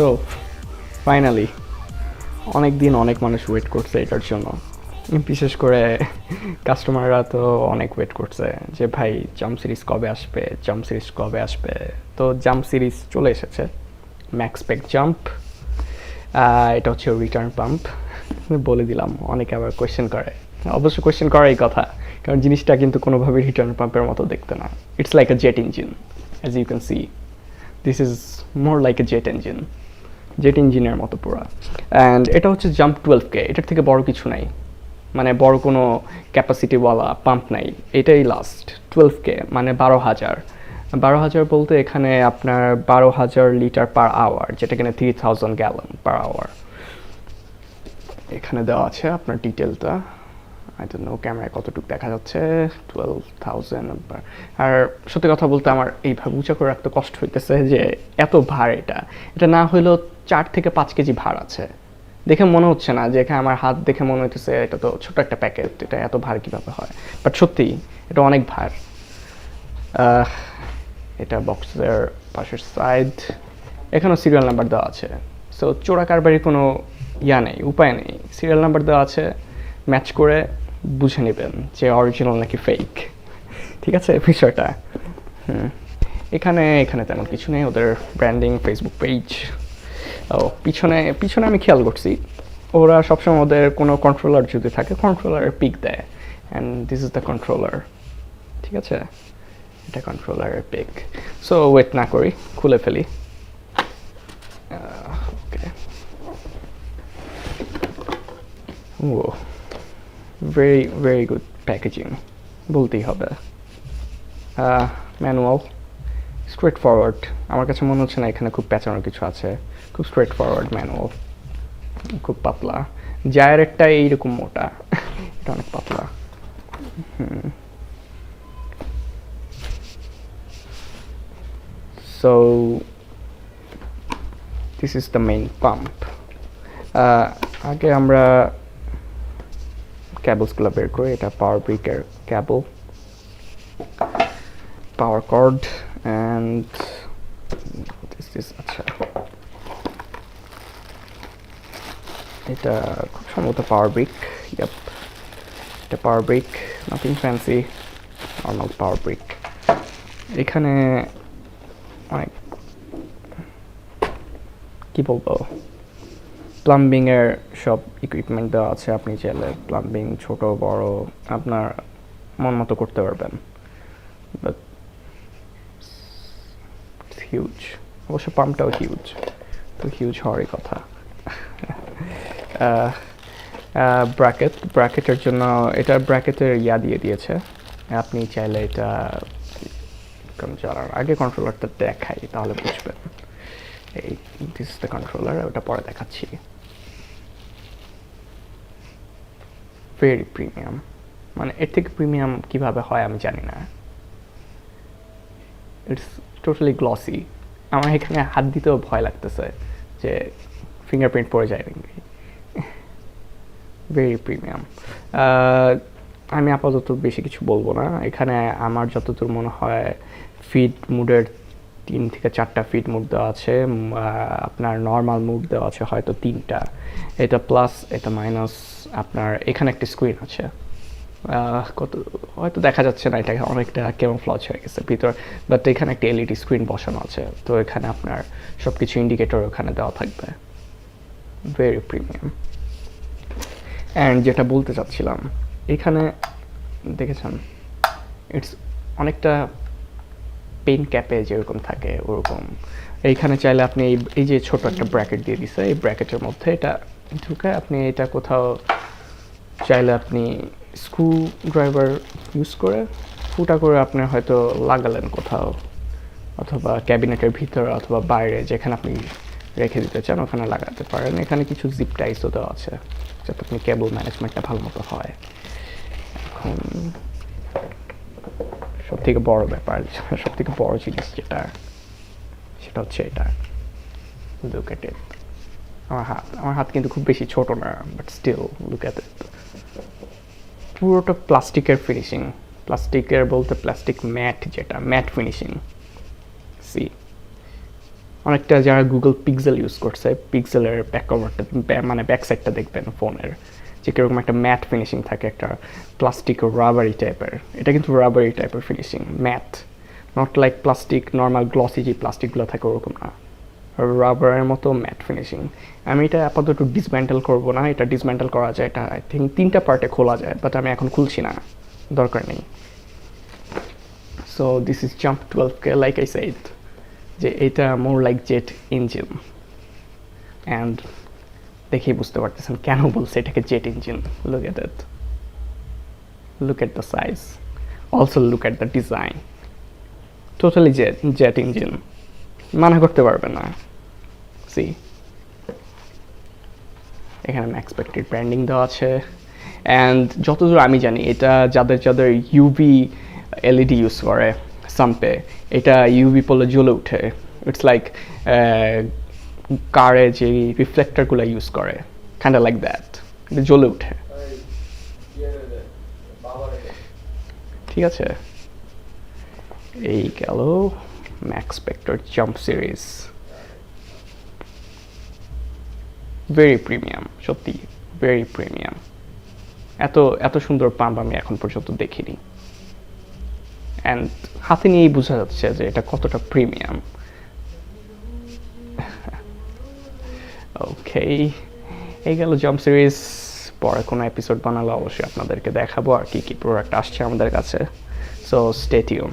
So finally অনেক দিন অনেক মানুষ ওয়েট করছে এটার জন্য, বিশেষ করে কাস্টমাররা তো অনেক ওয়েট করছে যে ভাই জাম্প সিরিজ কবে আসবে, জাম্প সিরিজ কবে আসবে। তো জাম্প সিরিজ চলে এসেছে, ম্যাক্সপেক্ট জাম্প। এটা হচ্ছে রিটার্ন পাম্প, বলে দিলাম। অনেকে আবার কোয়েশ্চেন করে, অবশ্য কোয়েশ্চেন করাই কথা, কারণ জিনিসটা কিন্তু কোনোভাবে রিটার্ন পাম্পের মতো দেখতে না। It's like a jet engine, as you can see. This is more like a jet ইঞ্জিনের মতো পুরা। অ্যান্ড এটা হচ্ছে জাম্প 12K, এটার থেকে বড় কিছু নাই, মানে বড় কোনো ক্যাপাসিটিওয়ালা পাম্প নাই। এটাই লাস্ট 12K, মানে 12,000 বলতে এখানে আপনার 12,000 লিটার পার আওয়ার, যেটা কিনা 3,000 গ্যালন পার আওয়ার। এখানে দেওয়া আছে আপনার ডিটেলটা, আই ডোন্ট নো ক্যামেরায় কতটুকু দেখা যাচ্ছে, 12,000। আর সত্যি কথা বলতে আমার এইভাবে উঁচা করে রাখতে কষ্ট হইতেছে যে এত ভার। এটা না হইলেও 4 থেকে 5 কেজি ভার আছে। দেখে মনে হচ্ছে না, যে এখানে আমার হাত দেখে মনে হইতেছে এটা তো ছোট একটা প্যাকেট, এটা এত ভার কীভাবে হয়, বাট সত্যি এটা অনেক ভার। এটা বক্সের পাশের সাইড, এখানেও সিরিয়াল নাম্বার দেওয়া আছে। সো চোরা কারবারির কোনো নেই, উপায় নেই। সিরিয়াল নাম্বার দেওয়া আছে, ম্যাচ করে বুঝে নেবেন যে অরিজিনাল নাকি ফেক। ঠিক আছে বিষয়টা। এখানে তেমন কিছু নেই, ওদের ব্র্যান্ডিং, ফেসবুক পেজ। ও পিছনে আমি খেয়াল করছি, ওরা সবসময় ওদের কোনো কন্ট্রোলার যদি থাকে, কন্ট্রোলারের পিক দেয়, and this is the controller. ঠিক আছে, এটা কন্ট্রোলারের পিক। সো ওয়েট না করি, খুলে ফেলি। ওকে, ও ভেরি ভেরি গুড প্যাকেজিং বলতেই হবে। Manual, straight forward. আমার কাছে মনে হচ্ছে না এখানে খুব পেঁচানোর কিছু আছে, খুব স্ট্রেট ফরওয়ার্ড ম্যানুয়াল, খুব পাতলা। জায়ারেরটা এইরকম মোটা, এটা অনেক পাতলা। So this is the main pump. আগে আমরা ক্যাবলসগুলো বের করি। এটা পাওয়ার ব্রিকের ক্যাবল, পাওয়ার কর্ড, অ্যান্ড আচ্ছা এটা খুব সম্ভবত পাওয়ার ব্রিক। ইয়াপ, এটা পাওয়ার ব্রিক, নাথিং ফ্যান্সি, নর্মাল পাওয়ার ব্রিক। এখানে অনেক কী বলবো, প্লাম্বিংয়ের সব ইকুইপমেন্ট দেওয়া আছে। আপনি চাইলে প্লাম্বিং ছোট বড় আপনার মন মতো করতে পারবেন, বাট হিউজ। অবশ্য পাম্পটাও হিউজ, তো হিউজ হওয়ারই কথা। ব্র্যাকেটের জন্য এটা ব্র্যাকেটের দিয়ে দিয়েছে। আপনি চাইলে এটা চালার আগে কন্ট্রোলারটা দেখাই, তাহলে বুঝবেন। এই দিস ইজ দ্য কন্ট্রোলার, ওটা পরে দেখাচ্ছি। ভেরি প্রিমিয়াম, মানে এর থেকে প্রিমিয়াম কিভাবে হয় আমি জানি না। It's totally glossy. আমার এখানে হাত দিতেও ভয় লাগতেছে যে ফিঙ্গারপ্রিন্ট পড়ে যায় নাকি। Very premium. আমি আপাতত বেশি কিছু বলবো না। এখানে আমার যতদূর মনে হয় ফিড মুডের 3 থেকে 4টা ফিড মুড দেওয়া আছে, আপনার নর্মাল মুড দেওয়া আছে হয়তো 3টা। এটা প্লাস, এটা মাইনাস। আপনার এখানে একটা স্ক্রিন আছে, কত হয়তো দেখা যাচ্ছে না, এটা অনেকটা ক্যামোফ্লেজ হয়ে গেছে ভিতর, বাট এখানে একটা এলইডি স্ক্রিন বসানো আছে। তো এখানে আপনার সব কিছু ইন্ডিকেটর ওখানে দেওয়া থাকবে। Very premium. অ্যান্ড যেটা বলতে চাচ্ছিলাম, এখানে দেখেছেন ইটস অনেকটা পেন ক্যাপে যেরকম থাকে ওরকম। এইখানে চাইলে আপনি এই যে ছোট একটা ব্র্যাকেট দিয়ে দিছে, এই ব্র্যাকেটের মধ্যে এটা ঢুকে আপনি এটা কোথাও চাইলে আপনি স্ক্রু ড্রাইভার ইউজ করে ফুটা করে আপনি হয়তো লাগালেন কোথাও, অথবা ক্যাবিনেটের ভিতরে অথবা বাইরে যেখানে আপনি রেখে দিতে চান ওখানে লাগাতে পারেন। এখানে কিছু জিপ টাইসও দেওয়া আছে যাতে আপনি কেবল ম্যানেজমেন্টটা ভালো মতো হয়। এখন সবথেকে বড় ব্যাপার, সবথেকে বড় জিনিস যেটা, সেটা হচ্ছে এটা। লুক এট ইট। আমার হাত কিন্তু খুব বেশি ছোট না, বাট স্টিল লুক এট ইট। পুরোটা প্লাস্টিকের ফিনিশিং, প্লাস্টিকের বলতে প্লাস্টিক ম্যাট, যেটা ম্যাট ফিনিশিং। সি অনেকটা যারা গুগল পিক্সেল ইউজ করছে, পিক্সেলের ব্যাক কভারটা মানে ব্যাক সাইডটা দেখবেন ফোনের, যে কীরকম একটা ম্যাট ফিনিশিং থাকে, একটা প্লাস্টিক ও রাবারি টাইপের। এটা কিন্তু রাবারি টাইপের finishing, matte, not like plastic normal glossy যে প্লাস্টিকগুলো থাকে ওরকম না, রাবারের মতো ম্যাট ফিনিশিং। আমি এটা আপাতত ডিসম্যান্টেল করব না, এটা ডিসম্যান্টেল করা যায়, এটা আই থিঙ্ক 3টা পার্টে খোলা যায়, বাট আমি এখন খুলছি না, দরকার নেই। So this is jump 12K, like I said যে এটা more like jet engine, and দেখেই বুঝতে পারতেছেন কেন বলছে এটাকে jet engine. Look at it, look at the size, also look at the design, totally jet engine, মানা করতে পারবে না। সি, এখানে ম্যাক্সপেক্টেড ব্র্যান্ডিং দেওয়া আছে, অ্যান্ড যতদূর আমি জানি এটা যাদের ইউভি এলইডি ইউজ করে সাম্পে, এটা ইউভি পড়লে জ্বলে উঠে। ইটস লাইক কারে যে রিফ্লেক্টরগুলো ইউজ করে, কাইন্ড লাইক দ্যাট, এটা জ্বলে উঠে। ঠিক আছে, এই গেল ম্যাক্সপেক্টর জাম্প সিরিজ, ভেরি প্রিমিয়াম, সত্যি ভেরি প্রিমিয়াম। এত সুন্দর পাম্প আমি এখন পর্যন্ত দেখিনি, অ্যান্ড হাতে নিয়েই বোঝা যাচ্ছে যে এটা কতটা প্রিমিয়াম। ওকে, এই গেল জাম্প সিরিজ। পরে কোনো এপিসোড বানালে অবশ্যই আপনাদেরকে দেখাবো আর কি কি প্রোডাক্ট আসছে আমাদের কাছে। So stay tune.